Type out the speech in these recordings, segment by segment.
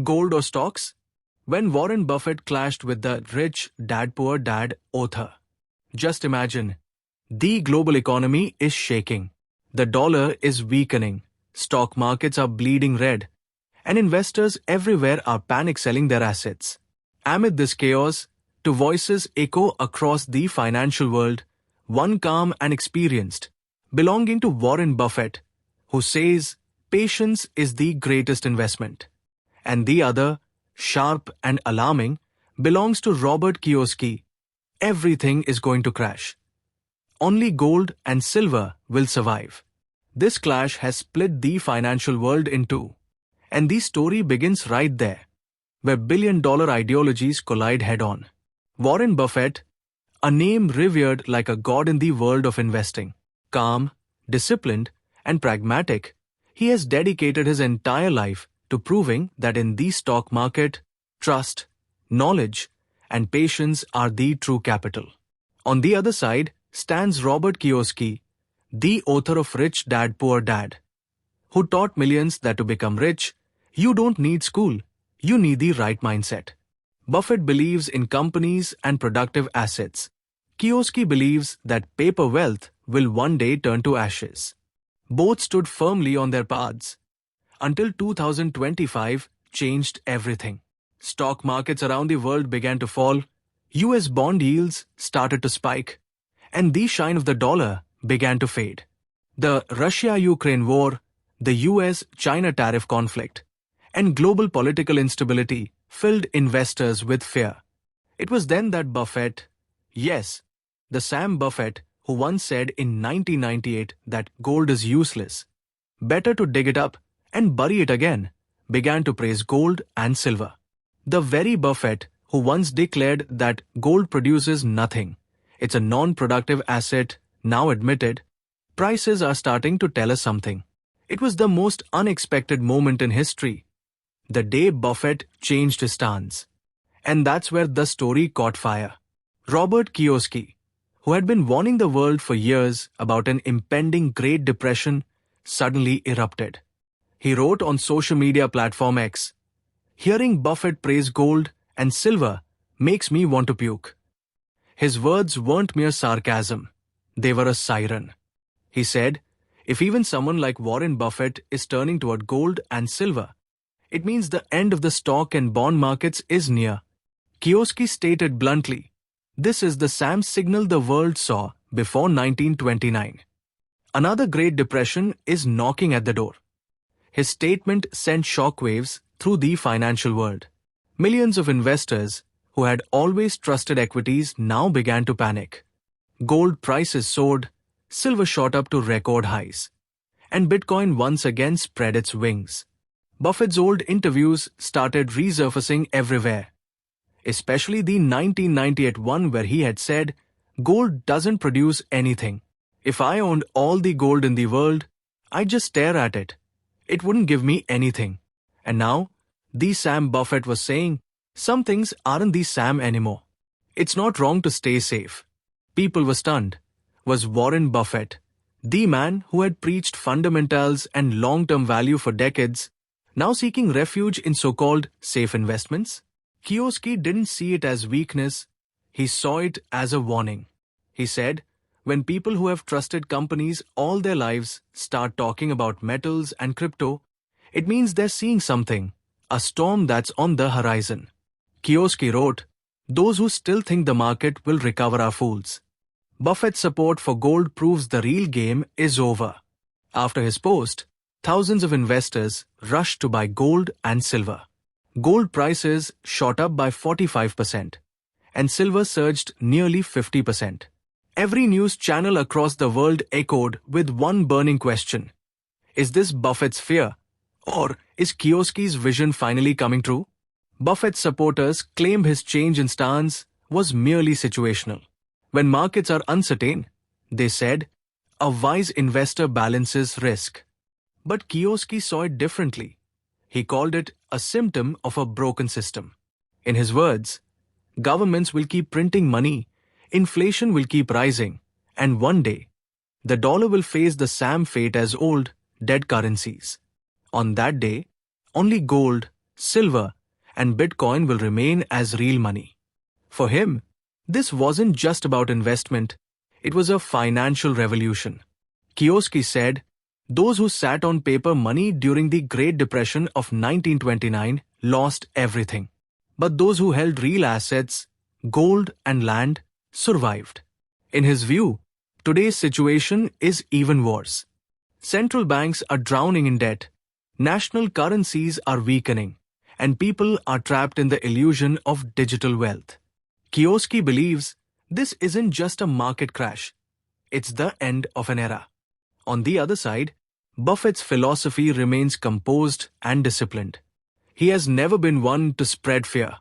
Gold or stocks? When Warren Buffett clashed with the rich dad poor dad author. Just imagine. The global economy is shaking. The dollar is weakening. Stock markets are bleeding red. And investors everywhere are panic selling their assets. Amid this chaos, two voices echo across the financial world, one calm and experienced, belonging to Warren Buffett, who says patience is the greatest investment. And the other, sharp and alarming, belongs to Robert Kiyosaki. Everything is going to crash. Only gold and silver will survive. This clash has split the financial world in two. And the story begins right there, where billion-dollar ideologies collide head-on. Warren Buffett, a name revered like a god in the world of investing, calm, disciplined, and pragmatic, he has dedicated his entire life to proving that in the stock market, trust, knowledge, and patience are the true capital. On the other side stands Robert Kiyosaki, the author of Rich Dad Poor Dad, who taught millions that to become rich, you don't need school, you need the right mindset. Buffett believes in companies and productive assets. Kiyosaki believes that paper wealth will one day turn to ashes. Both stood firmly on their paths. Until 2025 changed everything. Stock markets around the world began to fall, US bond yields started to spike, and the shine of the dollar began to fade. The Russia-Ukraine war, the US-China tariff conflict, and global political instability filled investors with fear. It was then that Buffett, yes, the Sam Buffett who once said in 1998 that gold is useless, better to dig it up and bury it again, began to praise gold and silver. The very Buffett who once declared that gold produces nothing, it's a non-productive asset, now admitted, prices are starting to tell us something. It was the most unexpected moment in history, the day Buffett changed his stance. And that's where the story caught fire. Robert Kiyosaki, who had been warning the world for years about an impending Great Depression, suddenly erupted. He wrote on social media platform X, "Hearing Buffett praise gold and silver makes me want to puke." His words weren't mere sarcasm, they were a siren. He said, if even someone like Warren Buffett is turning toward gold and silver, it means the end of the stock and bond markets is near. Kiyosaki stated bluntly, this is the Sam signal the world saw before 1929. Another Great Depression is knocking at the door. His statement sent shockwaves through the financial world. Millions of investors who had always trusted equities now began to panic. Gold prices soared, silver shot up to record highs, and Bitcoin once again spread its wings. Buffett's old interviews started resurfacing everywhere, especially the 1998 one where he had said, gold doesn't produce anything. If I owned all the gold in the world, I'd just stare at it. It wouldn't give me anything. And now, the Sam Buffett was saying, some things aren't the Sam anymore. It's not wrong to stay safe. People were stunned. Was Warren Buffett, the man who had preached fundamentals and long-term value for decades, now seeking refuge in so-called safe investments? Kiyosaki didn't see it as weakness, he saw it as a warning. He said, when people who have trusted companies all their lives start talking about metals and crypto, it means they're seeing something, a storm that's on the horizon. Kiyosaki wrote, those who still think the market will recover are fools. Buffett's support for gold proves the real game is over. After his post, thousands of investors rushed to buy gold and silver. Gold prices shot up by 45%, and silver surged nearly 50%. Every news channel across the world echoed with one burning question. Is this Buffett's fear? Or is Kiyosaki's vision finally coming true? Buffett's supporters claimed his change in stance was merely situational. When markets are uncertain, they said, a wise investor balances risk. But Kiyosaki saw it differently. He called it a symptom of a broken system. In his words, governments will keep printing money, inflation will keep rising, and one day, the dollar will face the Sam fate as old, dead currencies. On that day, only gold, silver, and Bitcoin will remain as real money. For him, this wasn't just about investment, it was a financial revolution. 𝐻𝐻𝐿 said, those who sat on paper money during the Great Depression of 1929 lost everything. But those who held real assets, gold and land, survived. In his view, today's situation is even worse. Central banks are drowning in debt, national currencies are weakening, and people are trapped in the illusion of digital wealth. 𝐻𝐻𝐿 believes this isn't just a market crash, it's the end of an era. On the other side, Buffett's philosophy remains composed and disciplined. He has never been one to spread fear.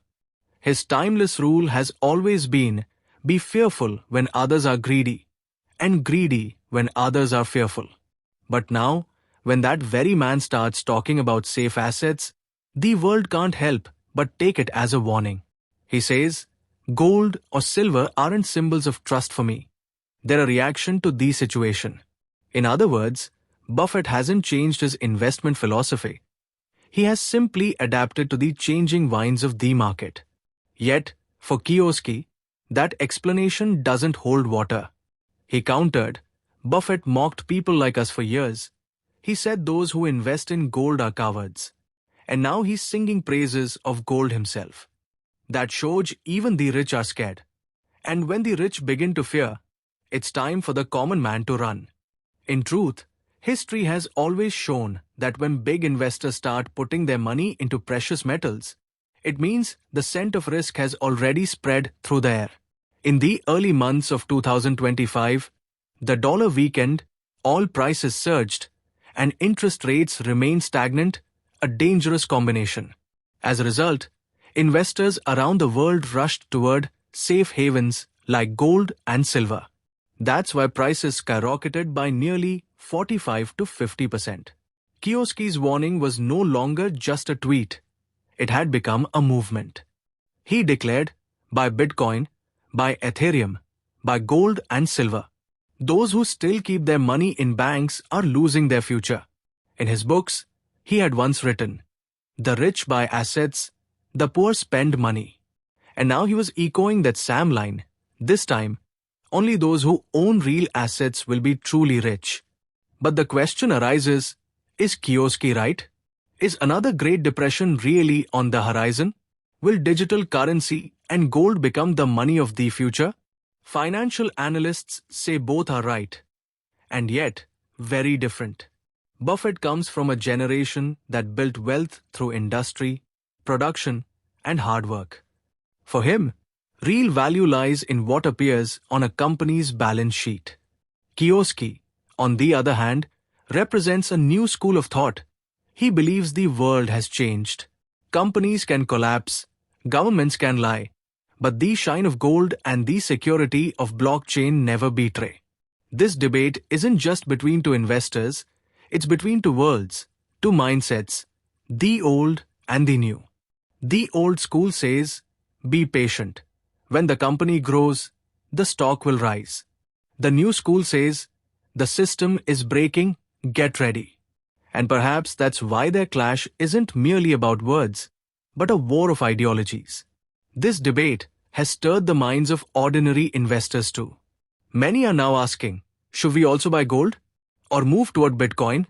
His timeless rule has always been, be fearful when others are greedy, and greedy when others are fearful. But now, when that very man starts talking about safe assets, the world can't help but take it as a warning. He says, gold or silver aren't symbols of trust for me. They're a reaction to the situation. In other words, Buffett hasn't changed his investment philosophy. He has simply adapted to the changing winds of the market. Yet, for 𝐻𝐻𝐿, that explanation doesn't hold water. He countered, Buffett mocked people like us for years. He said those who invest in gold are cowards. And now he's singing praises of gold himself. That shows even the rich are scared. And when the rich begin to fear, it's time for the common man to run. In truth, history has always shown that when big investors start putting their money into precious metals, it means the scent of risk has already spread through the air. In the early months of 2025, the dollar weakened, oil prices surged, and interest rates remained stagnant, a dangerous combination. As a result, investors around the world rushed toward safe havens like gold and silver. That's why prices skyrocketed by nearly 45 to 50%. 𝐻𝐻𝐿's warning was no longer just a tweet. It had become a movement. He declared, buy Bitcoin, buy Ethereum, buy gold and silver. Those who still keep their money in banks are losing their future. In his books, he had once written, the rich buy assets, the poor spend money. And now he was echoing that same line. This time, only those who own real assets will be truly rich. But the question arises, is 𝐻𝐻𝐿 right? Is another Great Depression really on the horizon? Will digital currency and gold become the money of the future? Financial analysts say both are right, and yet very different. Buffett comes from a generation that built wealth through industry, production, and hard work. For him, real value lies in what appears on a company's balance sheet. 𝐻𝐻𝐿, on the other hand, represents a new school of thought. He believes the world has changed. Companies can collapse, governments can lie, but the shine of gold and the security of blockchain never betray. This debate isn't just between two investors, it's between two worlds, two mindsets, the old and the new. The old school says, be patient. When the company grows, the stock will rise. The new school says, the system is breaking, get ready. And perhaps that's why their clash isn't merely about words, but a war of ideologies. This debate has stirred the minds of ordinary investors too. Many are now asking, should we also buy gold? Or move toward Bitcoin?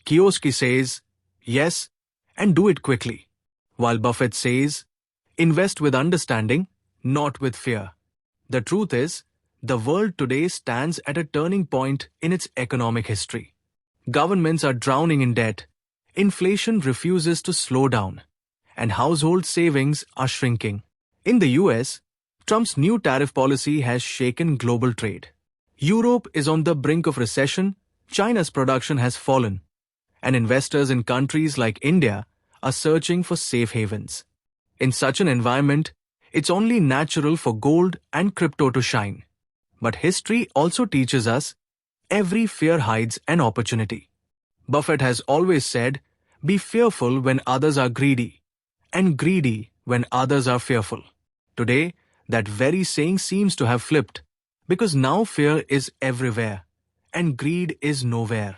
𝐻𝐻𝐿 says, yes, and do it quickly. While Buffett says, invest with understanding, not with fear. The truth is, the world today stands at a turning point in its economic history. Governments are drowning in debt, inflation refuses to slow down, and household savings are shrinking. In the US, Trump's new tariff policy has shaken global trade. Europe is on the brink of recession, China's production has fallen, and investors in countries like India are searching for safe havens. In such an environment, it's only natural for gold and crypto to shine. But history also teaches us, every fear hides an opportunity. Buffett has always said, be fearful when others are greedy, and greedy when others are fearful. Today, that very saying seems to have flipped, because now fear is everywhere, and greed is nowhere.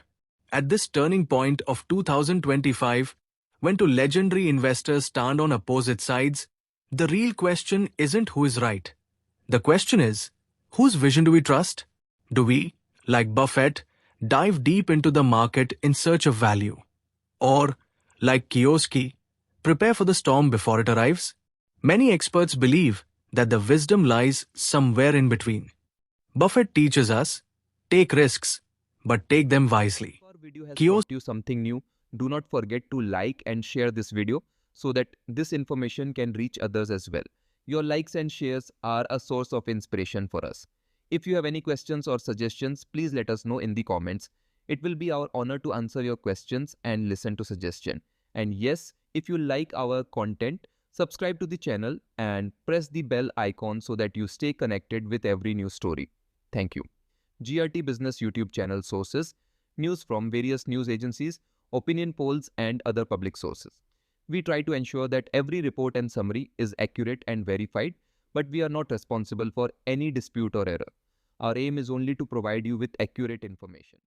At this turning point of 2025, When two legendary investors stand on opposite sides, the real question isn't who is right. The question is, whose vision do we trust? Do we, like Buffett, dive deep into the market in search of value? Or, like Kiyosaki, prepare for the storm before it arrives? Many experts believe that the wisdom lies somewhere in between. Buffett teaches us, take risks, but take them wisely. If our video has Kiyosaki taught you something new, do not forget to like and share this video so that this information can reach others as well. Your likes and shares are a source of inspiration for us. If you have any questions or suggestions, please let us know in the comments. It will be our honor to answer your questions and listen to suggestion. And yes, if you like our content, subscribe to the channel and press the bell icon so that you stay connected with every new story. Thank you. GRT Business YouTube channel sources: news from various news agencies, opinion polls, and other public sources. We try to ensure that every report and summary is accurate and verified, but we are not responsible for any dispute or error. Our aim is only to provide you with accurate information.